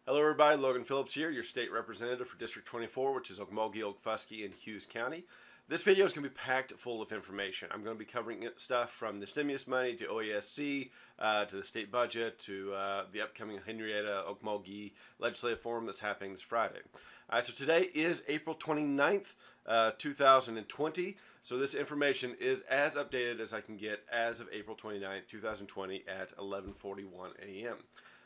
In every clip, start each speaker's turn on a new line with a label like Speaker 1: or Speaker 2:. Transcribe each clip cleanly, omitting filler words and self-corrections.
Speaker 1: Hello everybody, Logan Phillips here, your state representative for District 24, which is Okmulgee, Okfuskee, and Hughes County. This video is going to be packed full of information. I'm going to be covering stuff from the stimulus money to OASC, to the state budget, to the upcoming Henrietta Okmulgee Legislative Forum that's happening this Friday. So today is April 29th, 2020. So this information is as updated as I can get as of April 29th, 2020 at 11:41 a.m.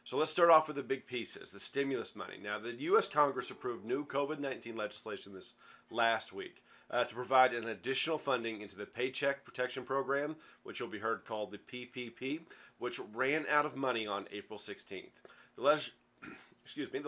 Speaker 1: So let's start off with the big pieces, the stimulus money. Now, the U.S. Congress approved new COVID-19 legislation this last week to provide an additional funding into the Paycheck Protection Program, which you'll be heard called the PPP, which ran out of money on April 16th. The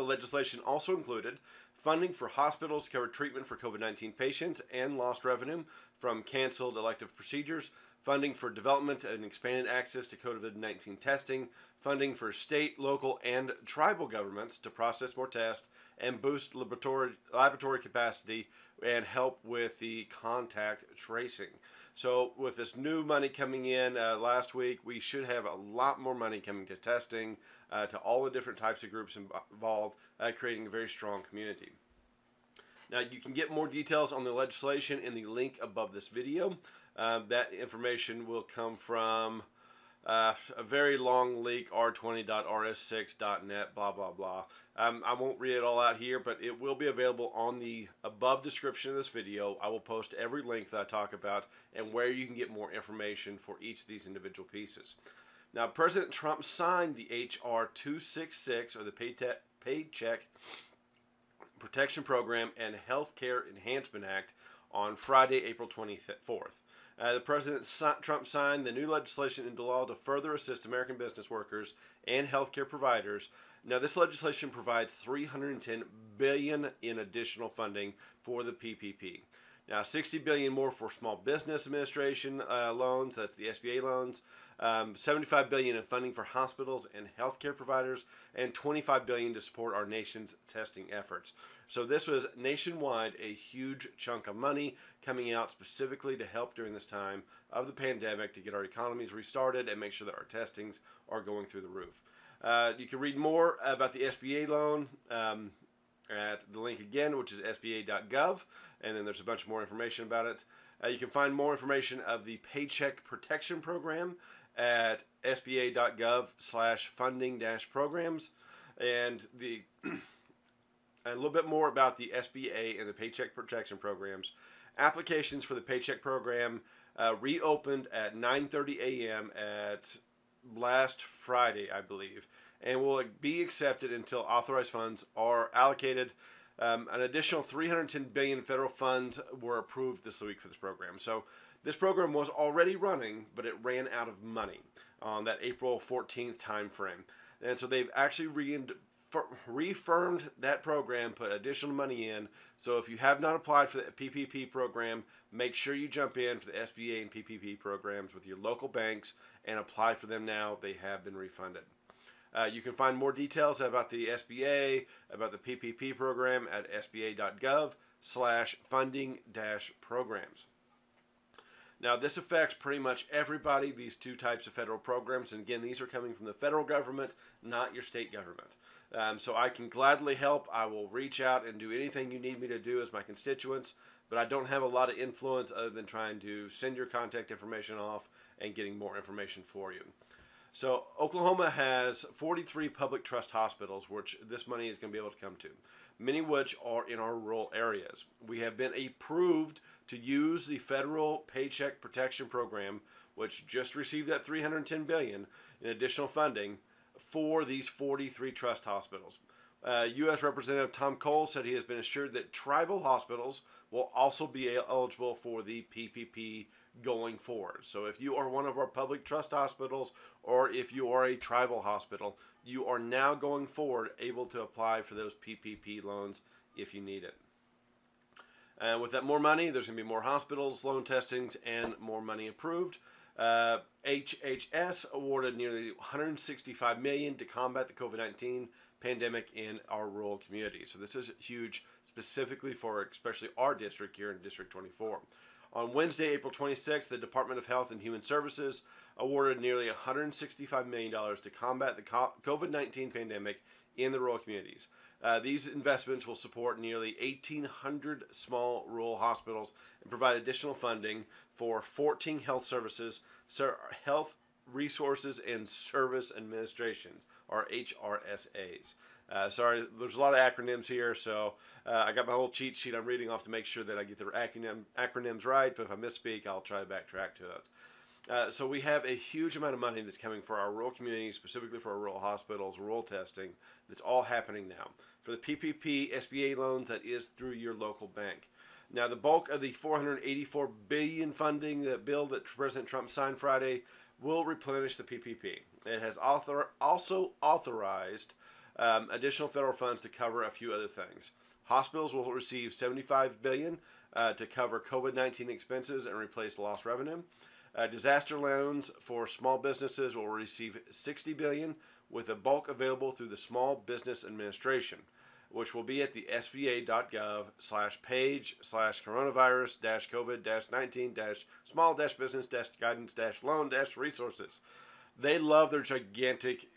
Speaker 1: legislation also included funding for hospitals to cover treatment for COVID-19 patients and lost revenue from canceled elective procedures, funding for development and expanded access to COVID-19 testing, funding for state, local, and tribal governments to process more tests and boost laboratory capacity and help with the contact tracing. So with this new money coming in last week, we should have a lot more money coming to testing, to all the different types of groups involved, creating a very strong community. Now, you can get more details on the legislation in the link above this video. That information will come from a very long leak, r20.rs6.net, blah, blah, blah. I won't read it all out here, but it will be available on the above description of this video. I will post every link that I talk about and where you can get more information for each of these individual pieces. Now, President Trump signed the H.R. 266, or the Paycheck Protection Program and Healthcare Enhancement Act, on Friday, April 24th. Trump signed the new legislation into law to further assist American business workers and healthcare providers. Now, this legislation provides $310 billion in additional funding for the PPP. Now, $60 billion more for Small Business Administration loans, that's the SBA loans, $75 billion in funding for hospitals and healthcare providers, and $25 billion to support our nation's testing efforts. So this was nationwide a huge chunk of money coming out specifically to help during this time of the pandemic to get our economies restarted and make sure that our testings are going through the roof. You can read more about the SBA loan at the link again, which is sba.gov, and then there's a bunch more information about it. You can find more information of the Paycheck Protection Program at sba.gov/funding-programs, and a little bit more about the SBA and the Paycheck Protection Programs. Applications for the Paycheck Program reopened at 9:30 a.m. at last Friday, I believe, and will be accepted until authorized funds are allocated. An additional $310 billion federal funds were approved this week for this program. So this program was already running, but it ran out of money on that April 14th time frame. And so they've actually reaffirmed that program, put additional money in. So if you have not applied for the PPP program, make sure you jump in for the SBA and PPP programs with your local banks and apply for them now. They have been refunded. You can find more details about the SBA, about the PPP program at sba.gov/funding-programs. Now, this affects pretty much everybody, these two types of federal programs. And again, these are coming from the federal government, not your state government. So I can gladly help. I will reach out and do anything you need me to do as my constituents, but I don't have a lot of influence other than trying to send your contact information off and getting more information for you. So Oklahoma has 43 public trust hospitals, which this money is going to be able to come to, many of which are in our rural areas. We have been approved to use the federal Paycheck Protection Program, which just received that $310 billion in additional funding for these 43 trust hospitals. U.S. Representative Tom Cole said he has been assured that tribal hospitals will also be eligible for the PPP going forward. So if you are one of our public trust hospitals, or if you are a tribal hospital, you are now going forward able to apply for those PPP loans if you need it. And with that more money, there's going to be more hospitals, loan testings, and more money approved. HHS awarded nearly $165 million to combat the COVID-19 pandemic in our rural communities. So this is huge specifically for especially our district here in District 24. On Wednesday, April 26th, the Department of Health and Human Services awarded nearly $165 million to combat the COVID-19 pandemic in the rural communities. These investments will support nearly 1,800 small rural hospitals and provide additional funding for 14 health resources and service administrations, or HRSAs. Sorry, there's a lot of acronyms here, so I got my whole cheat sheet I'm reading off to make sure that I get the acronyms right, but if I misspeak, I'll try to backtrack to it. So we have a huge amount of money that's coming for our rural communities, specifically for our rural hospitals, rural testing, that's all happening now. For the PPP SBA loans, that is through your local bank. Now, the bulk of the $484 billion funding bill that President Trump signed Friday will replenish the PPP. It has also authorized additional federal funds to cover a few other things. Hospitals will receive $75 billion to cover COVID-19 expenses and replace lost revenue. Disaster loans for small businesses will receive $60 billion, with a bulk available through the Small Business Administration, which will be at the sba.gov/page/coronavirus-covid-19-small-business-guidance-loan-resources. They love their gigantic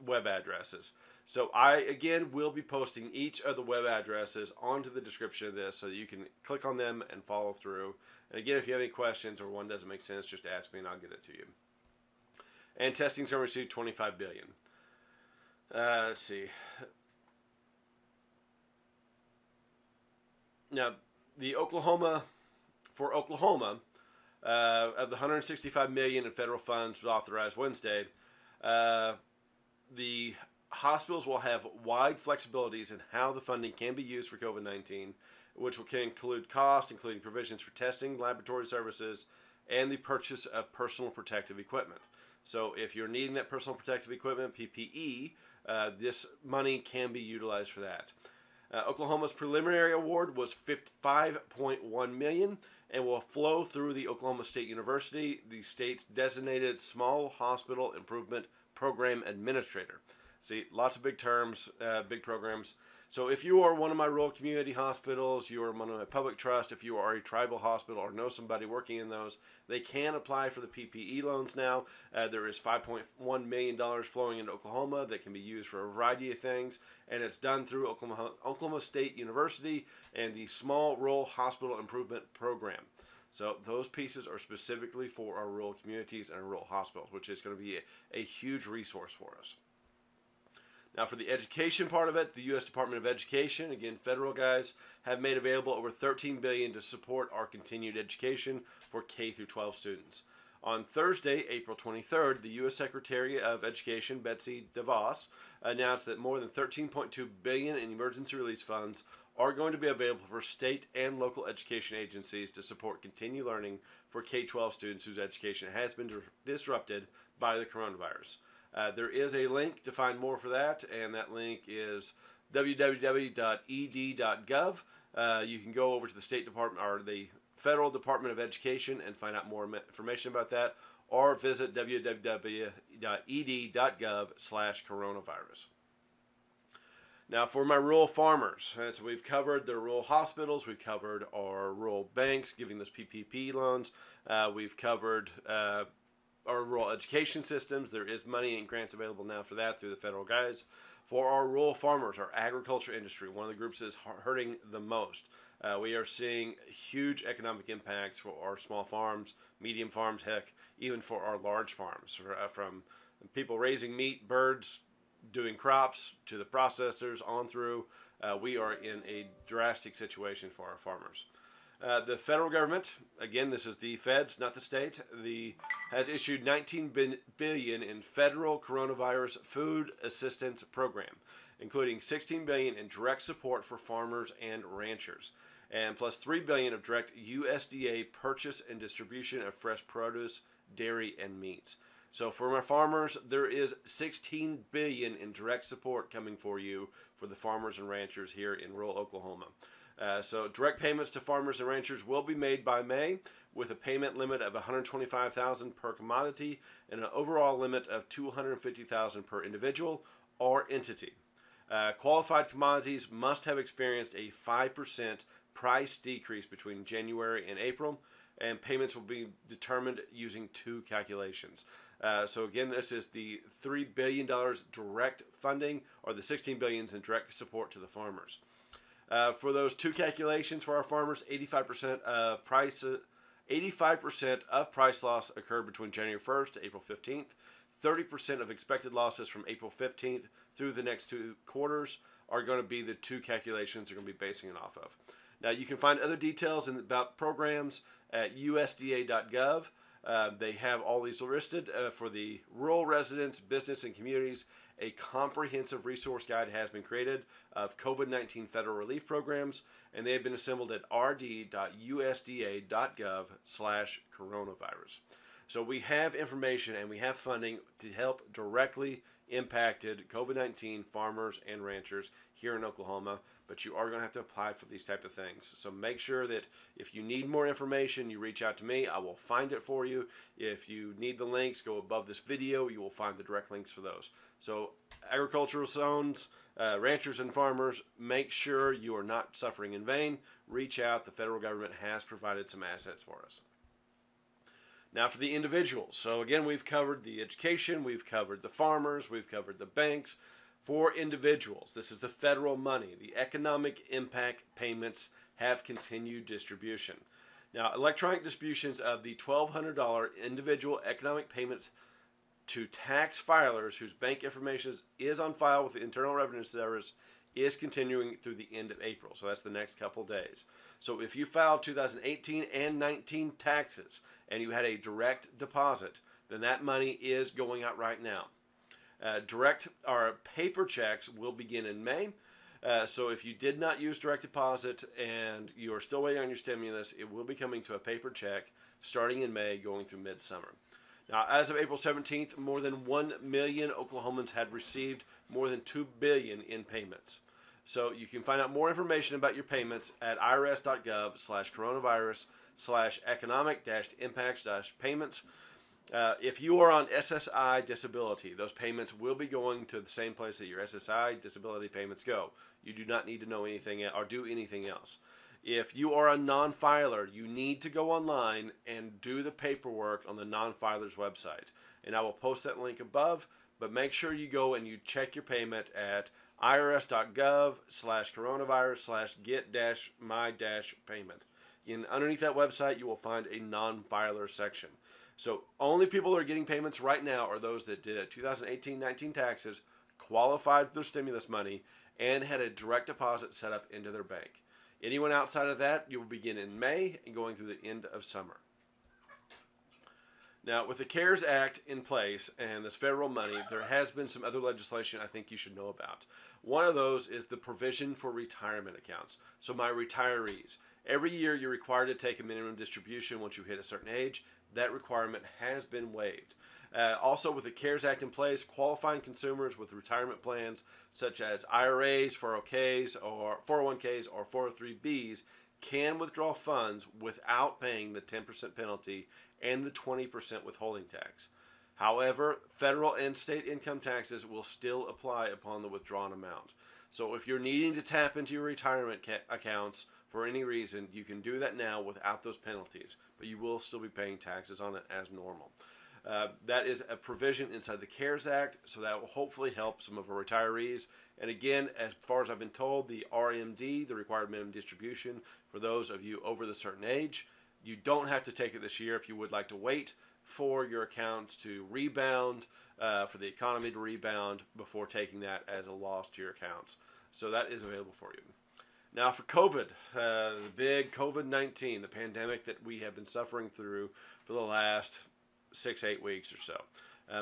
Speaker 1: web addresses. So I, again, will be posting each of the web addresses onto the description of this so that you can click on them and follow through. And again, if you have any questions or one doesn't make sense, just ask me and I'll get it to you. And testing's going to receive $25 billion. Let's see. Now, for Oklahoma, of the $165 million in federal funds was authorized Wednesday, the hospitals will have wide flexibilities in how the funding can be used for COVID-19, which can include cost, including provisions for testing, laboratory services, and the purchase of personal protective equipment. So if you're needing that personal protective equipment, PPE, this money can be utilized for that. Oklahoma's preliminary award was $5.1 million and will flow through the Oklahoma State University, the state's designated Small Hospital Improvement Program Administrator. See, lots of big terms, big programs. So if you are one of my rural community hospitals, you are one of my public trust, if you are a tribal hospital or know somebody working in those, they can apply for the PPE loans now. There is $5.1 million flowing into Oklahoma that can be used for a variety of things, and it's done through Oklahoma State University and the Small Rural Hospital Improvement Program. So those pieces are specifically for our rural communities and our rural hospitals, which is going to be a huge resource for us. Now, for the education part of it, the U.S. Department of Education, again, federal guys, have made available over $13 billion to support our continued education for K through 12 students. On Thursday, April 23rd, the U.S. Secretary of Education, Betsy DeVos, announced that more than $13.2 billion in emergency release funds are going to be available for state and local education agencies to support continued learning for K-12 students whose education has been disrupted by the coronavirus. There is a link to find more for that, and that link is www.ed.gov. You can go over to the State Department or the Federal Department of Education and find out more information about that, or visit www.ed.gov/coronavirus. Now, for my rural farmers, so we've covered the rural hospitals, we've covered our rural banks giving those PPP loans, we've covered our rural education systems. There is money and grants available now for that through the federal guys. For our rural farmers, our agriculture industry, one of the groups that is hurting the most. We are seeing huge economic impacts for our small farms, medium farms, heck, even for our large farms. From people raising meat, birds, doing crops, to the processors, on through. We are in a drastic situation for our farmers. The federal government, again, this is the feds, not the state, has issued $19 billion in federal coronavirus food assistance program, including $16 billion in direct support for farmers and ranchers, and plus $3 billion of direct USDA purchase and distribution of fresh produce, dairy, and meats. So for my farmers, there is $16 billion in direct support coming for you for the farmers and ranchers here in rural Oklahoma. So direct payments to farmers and ranchers will be made by May, with a payment limit of $125,000 per commodity and an overall limit of $250,000 per individual or entity. Qualified commodities must have experienced a 5% price decrease between January and April, and payments will be determined using two calculations. So again, this is the $3 billion direct funding, or the $16 billion in direct support to the farmers. For those two calculations for our farmers, 85% of price loss occurred between January 1st to April 15th. 30% of expected losses from April 15th through the next two quarters are going to be the two calculations they're going to be basing it off of. Now, you can find other details about programs at USDA.gov. They have all these listed for the rural residents, business, and communities. A comprehensive resource guide has been created of COVID-19 federal relief programs, and they have been assembled at rd.usda.gov/coronavirus. So we have information and we have funding to help directly impacted COVID-19 farmers and ranchers here in Oklahoma, but you are going to have to apply for these type of things. So make sure that if you need more information, you reach out to me. I will find it for you. If you need the links, go above this video. You will find the direct links for those. So agricultural zones, ranchers and farmers, make sure you are not suffering in vain. Reach out. The federal government has provided some assets for us. Now for the individuals. So again, we've covered the education, we've covered the farmers, we've covered the banks. For individuals, this is the federal money. The economic impact payments have continued distribution. Now, electronic distributions of the $1,200 individual economic payment to tax filers whose bank information is on file with the Internal Revenue Service is continuing through the end of April. So that's the next couple days. So if you filed 2018 and 19 taxes and you had a direct deposit, then that money is going out right now. Direct or paper checks will begin in May. So if you did not use direct deposit and you are still waiting on your stimulus, it will be coming to a paper check starting in May, going through midsummer. Now, as of April 17th, more than 1 million Oklahomans had received more than $2 billion in payments. So you can find out more information about your payments at irs.gov/coronavirus/economic-impacts-payments. If you are on SSI disability, those payments will be going to the same place that your SSI disability payments go. You do not need to know anything or do anything else. If you are a non-filer, you need to go online and do the paperwork on the non-filer's website. And I will post that link above, but make sure you go and you check your payment at irs.gov/coronavirus/get-my-payment. And underneath that website, you will find a non-filer section. So only people that are getting payments right now are those that did a 2018-19 taxes, qualified for their stimulus money, and had a direct deposit set up into their bank. Anyone outside of that, you will begin in May and going through the end of summer. Now, with the CARES Act in place and this federal money, there has been some other legislation I think you should know about. One of those is the provision for retirement accounts. So my retirees. Every year you're required to take a minimum distribution once you hit a certain age. That requirement has been waived. Also, with the CARES Act in place, qualifying consumers with retirement plans such as IRAs, 401ks, or 403bs can withdraw funds without paying the 10% penalty and the 20% withholding tax. However, federal and state income taxes will still apply upon the withdrawn amount. So if you're needing to tap into your retirement accounts for any reason, you can do that now without those penalties, but you will still be paying taxes on it as normal. That is a provision inside the CARES Act, so that will hopefully help some of our retirees. And again, as far as I've been told, the RMD, the required minimum distribution, for those of you over the certain age, you don't have to take it this year if you would like to wait for your accounts to rebound, for the economy to rebound before taking that as a loss to your accounts. So that is available for you. Now for COVID, the big COVID-19, the pandemic that we have been suffering through for the last 6-8 weeks or so.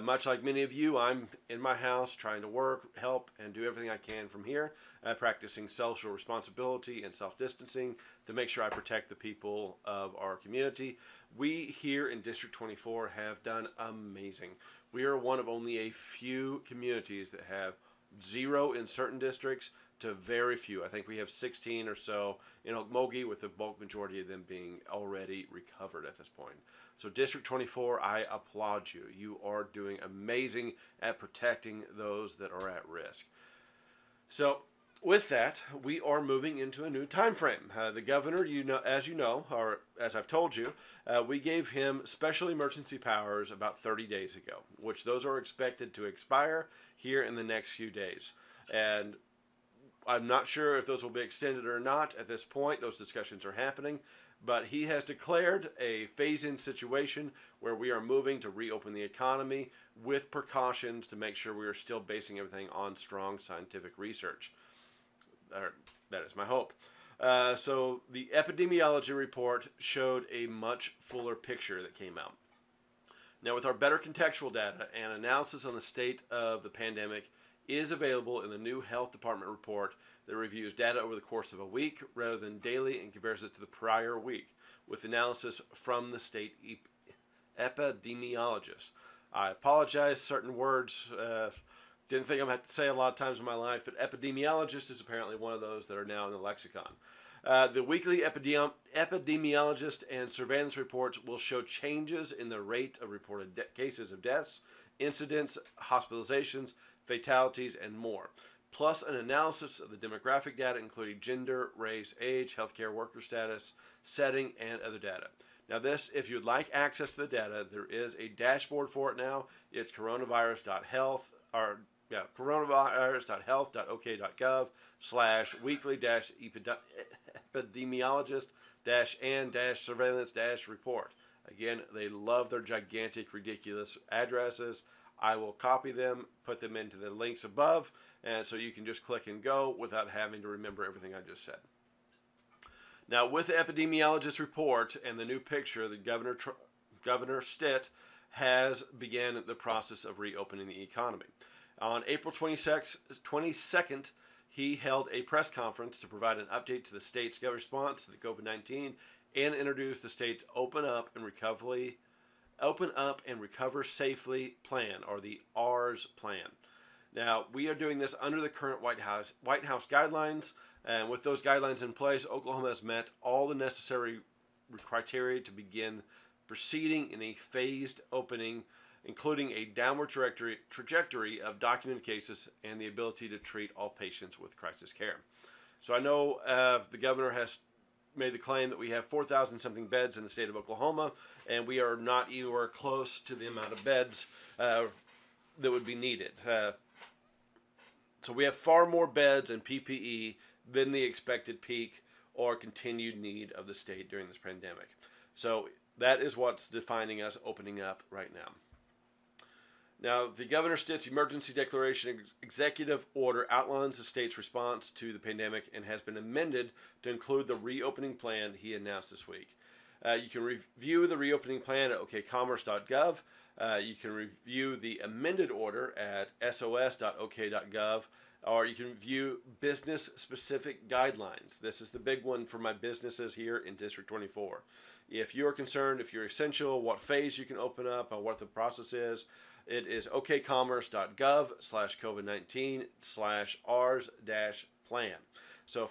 Speaker 1: Much like many of you, I'm in my house trying to work, help, and do everything I can from here, practicing social responsibility and self-distancing to make sure I protect the people of our community. We here in District 24 have done amazing. We are one of only a few communities that have 0 in certain districts to very few. I think we have 16 or so in Okmulgee, with the bulk majority of them being already recovered at this point. So District 24, I applaud you. You are doing amazing at protecting those that are at risk. So with that, we are moving into a new time frame. The governor, as you know, or as I've told you, we gave him special emergency powers about 30 days ago, which those are expected to expire here in the next few days. And I'm not sure if those will be extended or not at this point. Those discussions are happening. But he has declared a phase-in situation where we are moving to reopen the economy with precautions to make sure we are still basing everything on strong scientific research. That is my hope. So the epidemiology report showed a much fuller picture that came out. Now, with our better contextual data and analysis on the state of the pandemic is available in the new Health Department report that reviews data over the course of a week rather than daily and compares it to the prior week with analysis from the state epidemiologist. I apologize, certain words didn't think I'm going to have to say a lot of times in my life, but epidemiologist is apparently one of those that are now in the lexicon. The weekly epidemiologist and surveillance reports will show changes in the rate of reported cases of deaths, incidents, hospitalizations, fatalities, and more, plus an analysis of the demographic data including gender, race, age, healthcare worker status, setting, and other data. Now this, if you'd like access to the data, there is a dashboard for it now. It's coronavirus.health.ok.gov/weekly-epidemiologist-and-surveillance-report. Again, they love their gigantic, ridiculous addresses. I will copy them, put them into the links above, and so you can just click and go without having to remember everything I just said. Now, with the epidemiologist report and the new picture, the Governor Stitt has began the process of reopening the economy. On April 22nd, he held a press conference to provide an update to the state's response to the COVID-19 and introduce the state's Open Up and Recover Safely plan, or the ARS plan. Now, we are doing this under the current White House guidelines, and with those guidelines in place, Oklahoma has met all the necessary criteria to begin proceeding in a phased opening, including a downward trajectory of documented cases and the ability to treat all patients with crisis care. So I know the governor has made the claim that we have 4,000 something beds in the state of Oklahoma, and we are not anywhere close to the amount of beds that would be needed. So we have far more beds and PPE than the expected peak or continued need of the state during this pandemic. So that is what's defining us opening up right now. Now, the Governor Stitt's emergency declaration executive order outlines the state's response to the pandemic and has been amended to include the reopening plan he announced this week. You can review the reopening plan at okcommerce.gov. You can review the amended order at sos.ok.gov, or you can view business-specific guidelines. This is the big one for my businesses here in District 24. If you're concerned, if you're essential, what phase you can open up, or what the process is, it is okcommerce.gov/COVID-19/ars-plan. So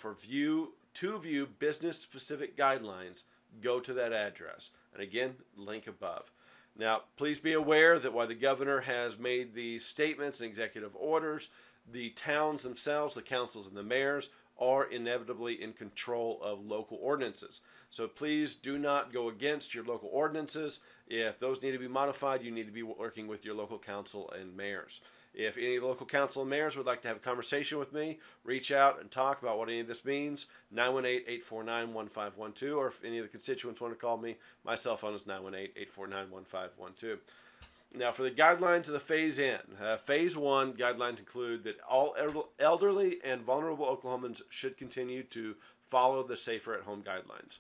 Speaker 1: to view business-specific guidelines, go to that address. And again, link above. Now, please be aware that while the governor has made these statements and executive orders, the towns themselves, the councils and the mayors, are inevitably in control of local ordinances. So please do not go against your local ordinances. If those need to be modified, you need to be working with your local council and mayors. If any local council and mayors would like to have a conversation with me, reach out and talk about what any of this means, 918-849-1512, or if any of the constituents want to call me, my cell phone is 918-849-1512. Now, for the guidelines of the phase-in, Phase 1 guidelines include that all elderly and vulnerable Oklahomans should continue to follow the safer at home guidelines.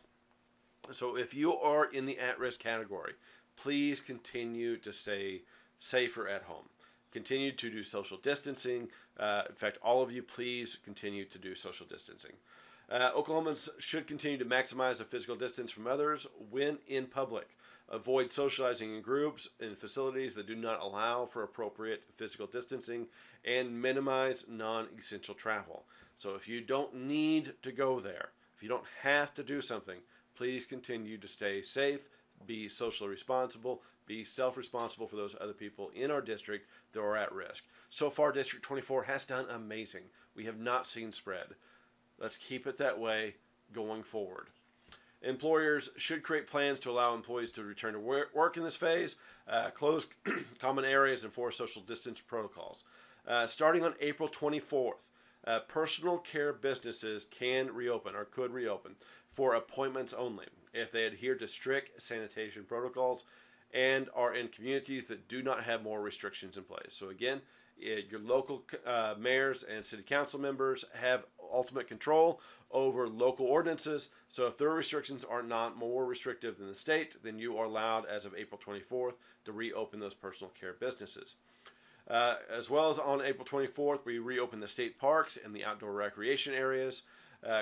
Speaker 1: So if you are in the at-risk category, please continue to stay safer at home. Continue to do social distancing. In fact, all of you, please continue to do social distancing. Oklahomans should continue to maximize the physical distance from others when in public. Avoid socializing in groups in facilities that do not allow for appropriate physical distancing, and minimize non-essential travel. So if you don't need to go there, if you don't have to do something, please continue to stay safe, be socially responsible, be self-responsible for those other people in our district that are at risk. So far, District 24 has done amazing. We have not seen spread. Let's keep it that way going forward. Employers should create plans to allow employees to return to work in this phase, close common areas, and enforce social distance protocols. Starting on April 24th, personal care businesses can reopen or could reopen for appointments only if they adhere to strict sanitation protocols and are in communities that do not have more restrictions in place. So again, your local mayors and city council members have ultimate control over local ordinances. So if their restrictions are not more restrictive than the state, then you are allowed as of April 24th to reopen those personal care businesses. As well as on April 24th, we reopen the state parks and the outdoor recreation areas.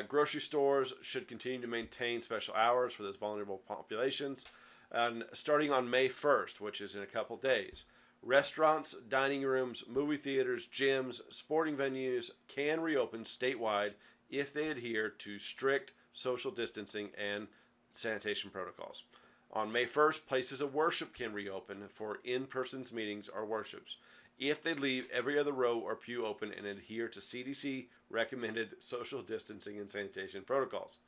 Speaker 1: Grocery stores should continue to maintain special hours for those vulnerable populations. And starting on May 1st, which is in a couple days, restaurants, dining rooms, movie theaters, gyms, sporting venues can reopen statewide if they adhere to strict social distancing and sanitation protocols. On May 1st, places of worship can reopen for in-person meetings or worships if they leave every other row or pew open and adhere to CDC recommended social distancing and sanitation protocols.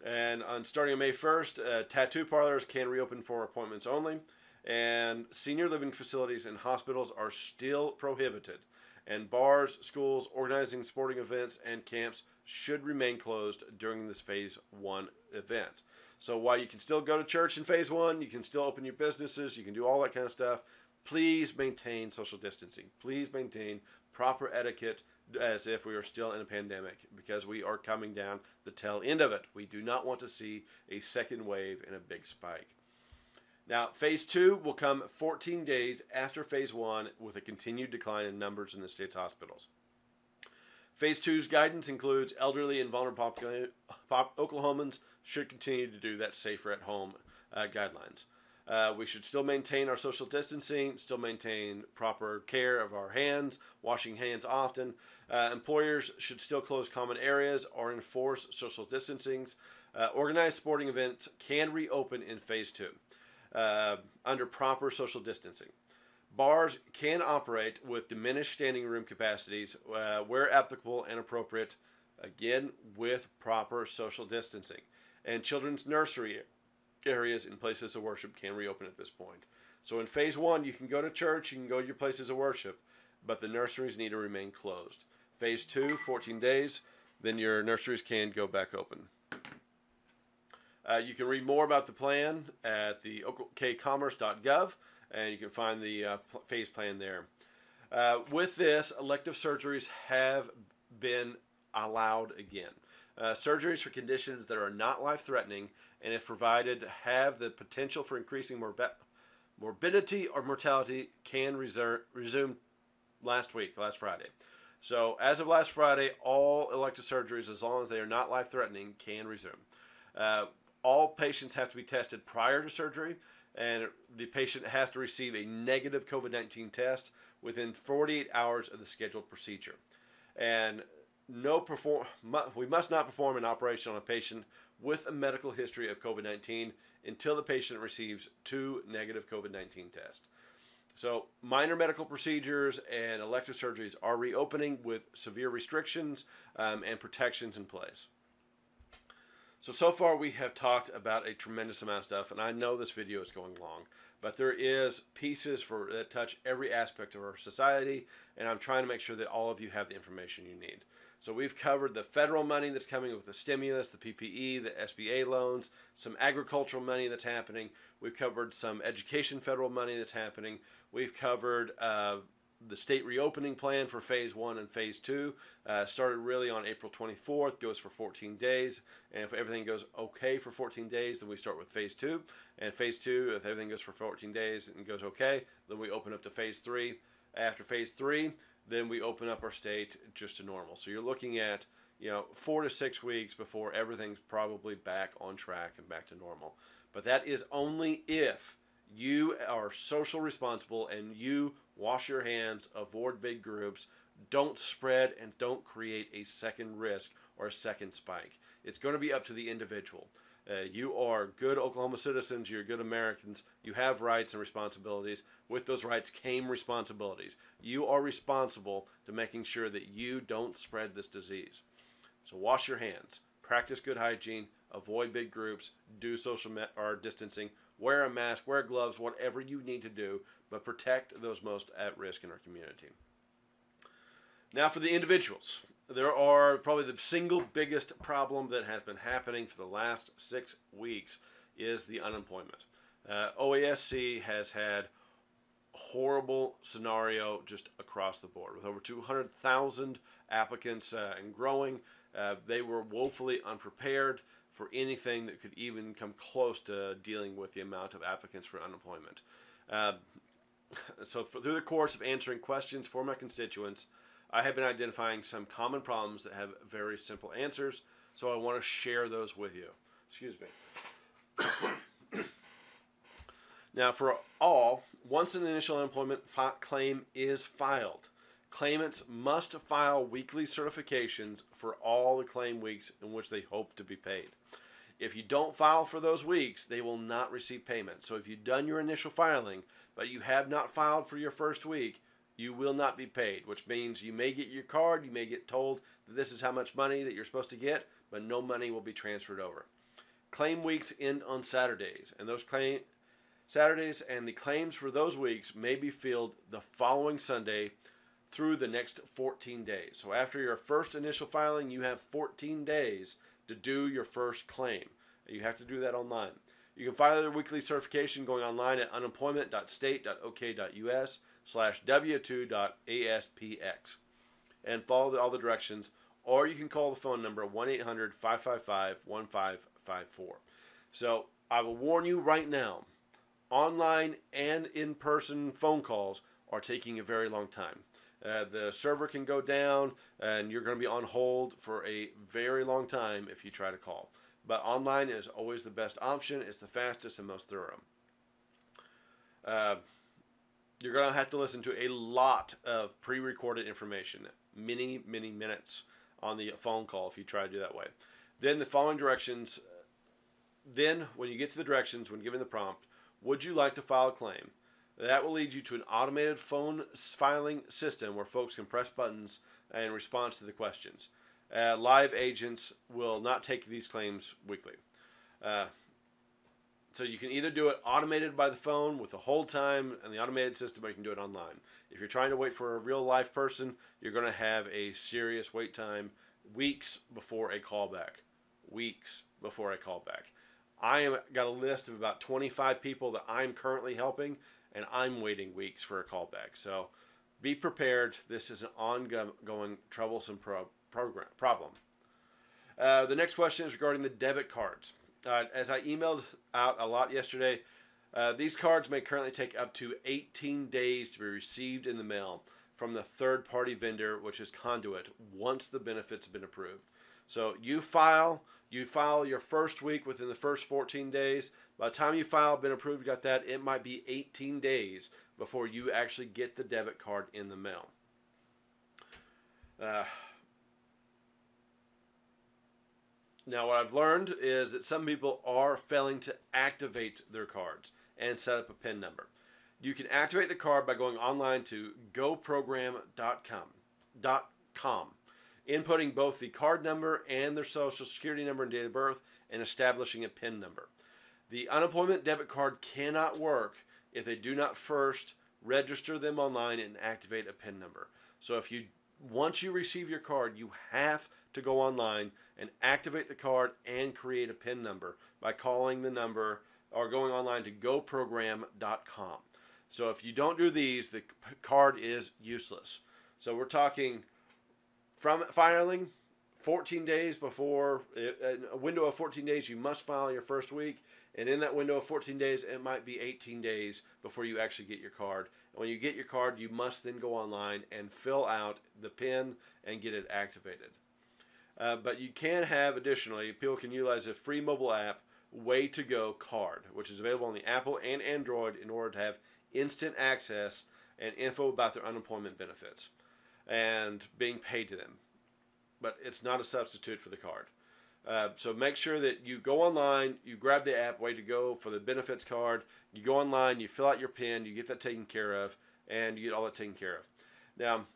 Speaker 1: And on starting on May 1st, tattoo parlors can reopen for appointments only, and senior living facilities and hospitals are still prohibited, and bars, schools, organizing sporting events, and camps should remain closed during this phase 1 event. So while you can still go to church in phase 1, you can still open your businesses, you can do all that kind of stuff, please maintain social distancing. Please maintain proper etiquette as if we are still in a pandemic, because we are coming down the tail end of it. We do not want to see a second wave and a big spike. Now, phase 2 will come 14 days after phase 1 with a continued decline in numbers in the state's hospitals. Phase 2's guidance includes elderly and vulnerable Oklahomans should continue to do that safer at home guidelines. We should still maintain our social distancing, still maintain proper care of our hands, washing hands often. Employers should still close common areas or enforce social distancing. Organized sporting events can reopen in phase 2 under proper social distancing. Bars can operate with diminished standing room capacities where applicable and appropriate, again, with proper social distancing. And children's nursery areas and places of worship can reopen at this point. So in phase 1, you can go to church, you can go to your places of worship, but the nurseries need to remain closed. Phase 2, 14 days, then your nurseries can go back open. You can read more about the plan at the okcommerce.gov, and you can find the phase plan there. With this, elective surgeries have been allowed again. Surgeries for conditions that are not life-threatening and, if provided, have the potential for increasing morbidity or mortality can resume last Friday. So as of last Friday, all elective surgeries, as long as they are not life-threatening, can resume. All patients have to be tested prior to surgery, and the patient has to receive a negative COVID-19 test within 48 hours of the scheduled procedure. And we must not perform an operation on a patient with a medical history of COVID-19 until the patient receives 2 negative COVID-19 tests. So minor medical procedures and elective surgeries are reopening with severe restrictions and protections in place. So far we have talked about a tremendous amount of stuff, and I know this video is going long, but there is pieces that touch every aspect of our society, and I'm trying to make sure that all of you have the information you need. So we've covered the federal money that's coming with the stimulus, the PPE, the SBA loans, some agricultural money that's happening. We've covered some education federal money that's happening. We've covered the state reopening plan for phase 1 and phase 2. Started really on April 24th, goes for 14 days. And if everything goes okay for 14 days, then we start with phase 2. And phase 2, if everything goes for 14 days and goes okay, then we open up to phase 3. After phase 3, then we open up our state just to normal. So you're looking at 4 to 6 weeks before everything's probably back on track and back to normal. But that is only if you are social responsible and you wash your hands, avoid big groups, don't spread, and don't create a second risk or a second spike. It's going to be up to the individual. You are good Oklahoma citizens. You're good Americans. You have rights and responsibilities. With those rights came responsibilities. You are responsible to making sure that you don't spread this disease. So wash your hands. Practice good hygiene. Avoid big groups. Do social distancing. Wear a mask. Wear gloves. Whatever you need to do. But protect those most at risk in our community. Now for the individuals. There are probably the single biggest problem that has been happening for the last 6 weeks is the unemployment. OASC has had a horrible scenario just across the board. With over 200,000 applicants and growing, they were woefully unprepared for anything that could even come close to dealing with the amount of applicants for unemployment. So through the course of answering questions for my constituents, I have been identifying some common problems that have very simple answers, so I want to share those with you. Excuse me. Now, for all, once an initial unemployment claim is filed, claimants must file weekly certifications for all the claim weeks in which they hope to be paid. If you don't file for those weeks, they will not receive payment. So if you've done your initial filing, but you have not filed for your first week, you will not be paid, which means you may get your card, you may get told that this is how much money that you're supposed to get, but no money will be transferred over. Claim weeks end on Saturdays, and those Saturdays and the claims for those weeks may be filled the following Sunday through the next 14 days. So after your first initial filing, you have 14 days to do your first claim. You have to do that online. You can file your weekly certification going online at unemployment.state.ok.us/w2.aspx and follow all the directions, or you can call the phone number 1-800-555-1554. So I will warn you right now, online and in-person phone calls are taking a very long time. The server can go down and you're going to be on hold for a very long time if you try to call. But online is always the best option. It's the fastest and most thorough. You're going to have to listen to a lot of pre-recorded information, many minutes on the phone call if you try to do that way. Then the following directions, then when you get to the directions, when given the prompt, would you like to file a claim? That will lead you to an automated phone filing system where folks can press buttons in response to the questions. Live agents will not take these claims weekly. So you can either do it automated by the phone with the hold time and the automated system, or you can do it online. If you're trying to wait for a real live person, you're going to have a serious wait time, weeks before a callback. Weeks before a callback. I have got a list of about 25 people that I'm currently helping, and I'm waiting weeks for a callback. So be prepared. This is an ongoing troublesome problem. The next question is regarding the debit cards. As I emailed out a lot yesterday, these cards may currently take up to 18 days to be received in the mail from the third-party vendor, which is Conduit, once the benefits have been approved. So you file your first week within the first 14 days. By the time you file, been approved, got that, it might be 18 days before you actually get the debit card in the mail. Now, what I've learned is that some people are failing to activate their cards and set up a PIN number. You can activate the card by going online to goprogram.com, inputting both the card number and their social security number and date of birth, and establishing a PIN number. The unemployment debit card cannot work if they do not first register them online and activate a PIN number. So once you receive your card, you have to go online and activate the card and create a PIN number by calling the number or going online to goprogram.com. So if you don't do these, the card is useless. So we're talking from filing 14 days before, a window of 14 days, you must file your first week. And in that window of 14 days, it might be 18 days before you actually get your card. And when you get your card, you must then go online and fill out the PIN and get it activated. But you can have, additionally, people can utilize a free mobile app, Way to Go Card, which is available on the Apple and Android in order to have instant access and info about their unemployment benefits and being paid to them. But it's not a substitute for the card. So make sure that you go online, you grab the app, way to go for the benefits card. You go online, you fill out your PIN, you get that taken care of, and you get all that taken care of. Now,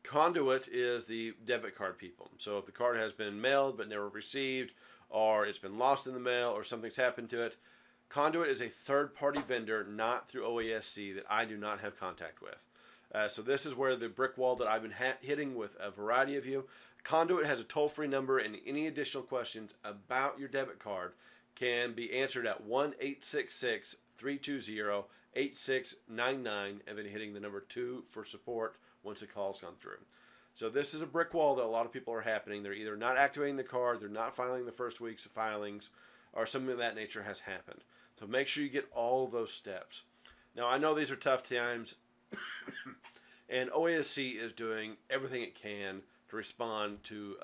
Speaker 1: Conduit is the debit card people. So if the card has been mailed but never received, or it's been lost in the mail, or something's happened to it, Conduit is a third-party vendor, not through OASC, that I do not have contact with. So this is where the brick wall that I've been hitting with a variety of you. Conduit has a toll-free number, and any additional questions about your debit card can be answered at 1-866-320-8699, and then hitting the number 2 for support once the call's gone through. So this is a brick wall that a lot of people are happening. They're either not activating the card, they're not filing the first week's filings, or something of that nature has happened. So make sure you get all of those steps. Now, I know these are tough times, and OASC is doing everything it can to respond to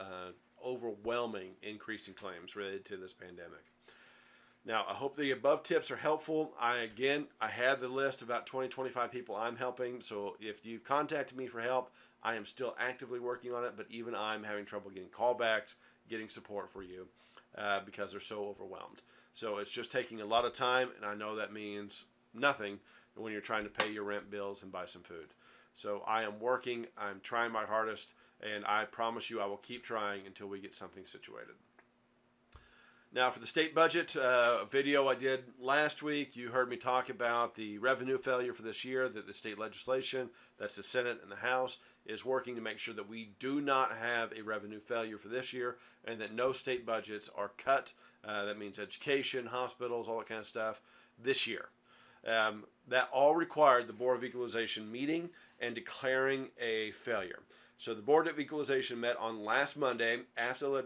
Speaker 1: overwhelming increase in claims related to this pandemic. Now, I hope the above tips are helpful. I have the list of about 20-25 people I'm helping, so if you've contacted me for help, I am still actively working on it, but even I'm having trouble getting callbacks, getting support for you, because they're so overwhelmed. So it's just taking a lot of time, and I know that means nothing when you're trying to pay your rent bills and buy some food. So I am working, I'm trying my hardest, and I promise you I will keep trying until we get something situated. Now, for the state budget, a video I did last week, you heard me talk about the revenue failure for this year, that the state legislation, that's the Senate and the House, is working to make sure that we do not have a revenue failure for this year, and that no state budgets are cut. That means education, hospitals, all that kind of stuff, this year. That all required the Board of Equalization meeting and declaring a failure. So the Board of Equalization met on last Monday after the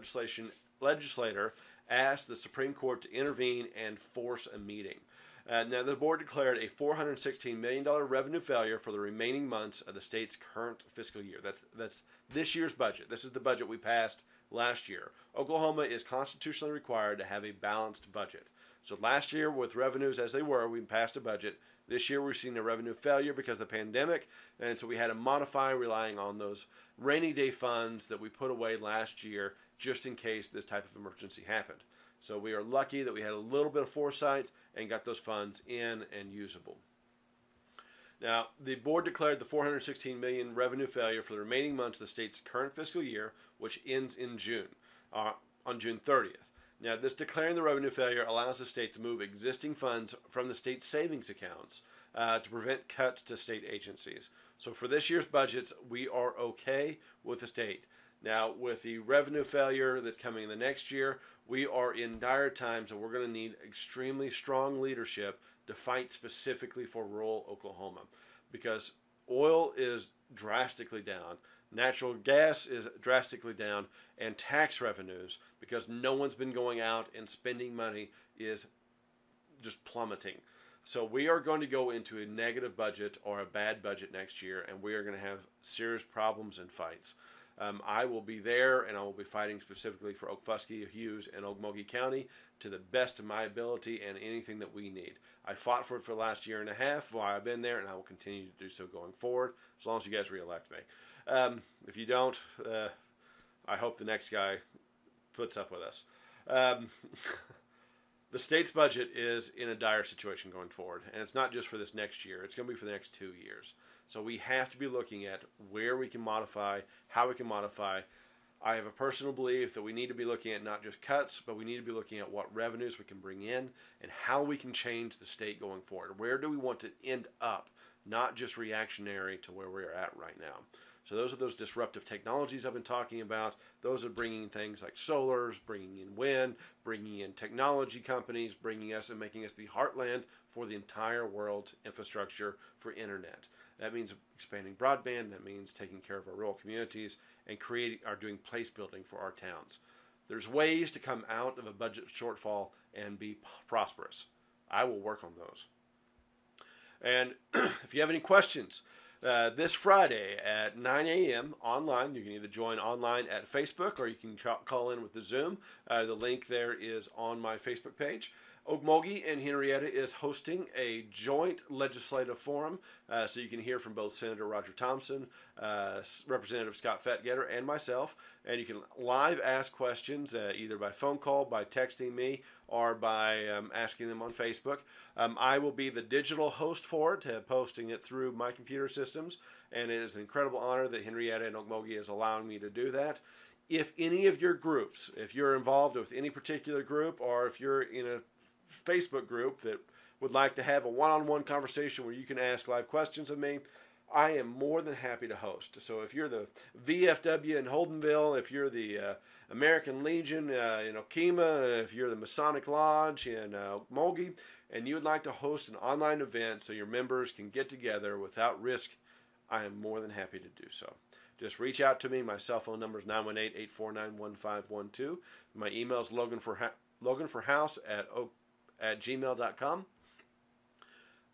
Speaker 1: legislator asked the Supreme Court to intervene and force a meeting. Now, the board declared a $416 million revenue failure for the remaining months of the state's current fiscal year. That's this year's budget. This is the budget we passed last year. Oklahoma is constitutionally required to have a balanced budget. So last year, with revenues as they were, we passed a budget. This year, we've seen a revenue failure because of the pandemic, and so we had to modify, relying on those rainy day funds that we put away last year just in case this type of emergency happened. So we are lucky that we had a little bit of foresight and got those funds in and usable. Now, the board declared the $416 million revenue failure for the remaining months of the state's current fiscal year, which ends in June, on June 30th. Now, this declaring the revenue failure allows the state to move existing funds from the state's savings accounts to prevent cuts to state agencies. So for this year's budgets, we are okay with the state. Now, with the revenue failure that's coming in the next year, we are in dire times, and we're going to need extremely strong leadership to fight specifically for rural Oklahoma, because oil is drastically down, natural gas is drastically down, and tax revenues, because no one's been going out and spending money, is just plummeting. So we are going to go into a negative budget or a bad budget next year, and we are going to have serious problems and fights. I will be there, and I will be fighting specifically for Okfuskee, Hughes, and Okmulgee County to the best of my ability and anything that we need. I fought for it for the last year and a half while I've been there, and I will continue to do so going forward, as long as you guys re-elect me. If you don't, I hope the next guy puts up with us. The state's budget is in a dire situation going forward, and it's not just for this next year. It's going to be for the next 2 years. So we have to be looking at where we can modify, how we can modify. I have a personal belief that we need to be looking at not just cuts, but we need to be looking at what revenues we can bring in and how we can change the state going forward. Where do we want to end up, not just reactionary to where we're at right now. So those are those disruptive technologies I've been talking about. Those are bringing things like solars, bringing in wind, bringing in technology companies, bringing us and making us the heartland for the entire world's infrastructure for internet. That means expanding broadband. That means taking care of our rural communities and doing place building for our towns. There's ways to come out of a budget shortfall and be prosperous. I will work on those. And if you have any questions, this Friday at 9 a.m. online, you can either join online at Facebook or you can call in with the Zoom. The link there is on my Facebook page. Okmulgee and Henrietta is hosting a joint legislative forum, so you can hear from both Senator Roger Thompson, Representative Scott Fettgetter, and myself. And you can live ask questions either by phone call, by texting me, or by asking them on Facebook. I will be the digital host for it, posting it through my computer systems, and it is an incredible honor that Henrietta and Okmulgee is allowing me to do that. If any of your groups, if you're involved with any particular group, or if you're in a Facebook group that would like to have a one-on-one conversation where you can ask live questions of me, I am more than happy to host. So if you're the VFW in Holdenville, if you're the American Legion in Okemah, if you're the Masonic Lodge in Okmulgee, and you would like to host an online event so your members can get together without risk, I am more than happy to do so. Just reach out to me. My cell phone number is 918-849-1512. My email is loganforhouse at gmail.com.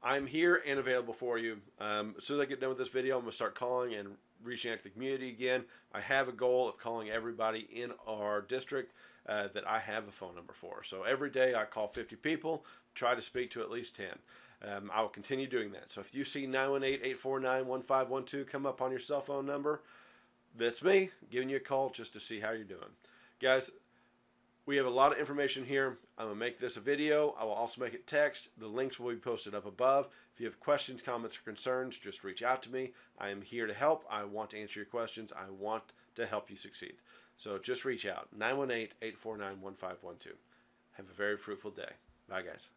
Speaker 1: I'm here and available for you. As soon as I get done with this video, I'm going to start calling and reaching out to the community again. I have a goal of calling everybody in our district that I have a phone number for. So every day I call 50 people, try to speak to at least 10. I will continue doing that. So if you see 918-849-1512 come up on your cell phone number, that's me giving you a call just to see how you're doing. Guys, we have a lot of information here. I'm going to make this a video. I will also make it text. The links will be posted up above. If you have questions, comments, or concerns, just reach out to me. I am here to help. I want to answer your questions. I want to help you succeed. So just reach out. 918-849-1512. Have a very fruitful day. Bye, guys.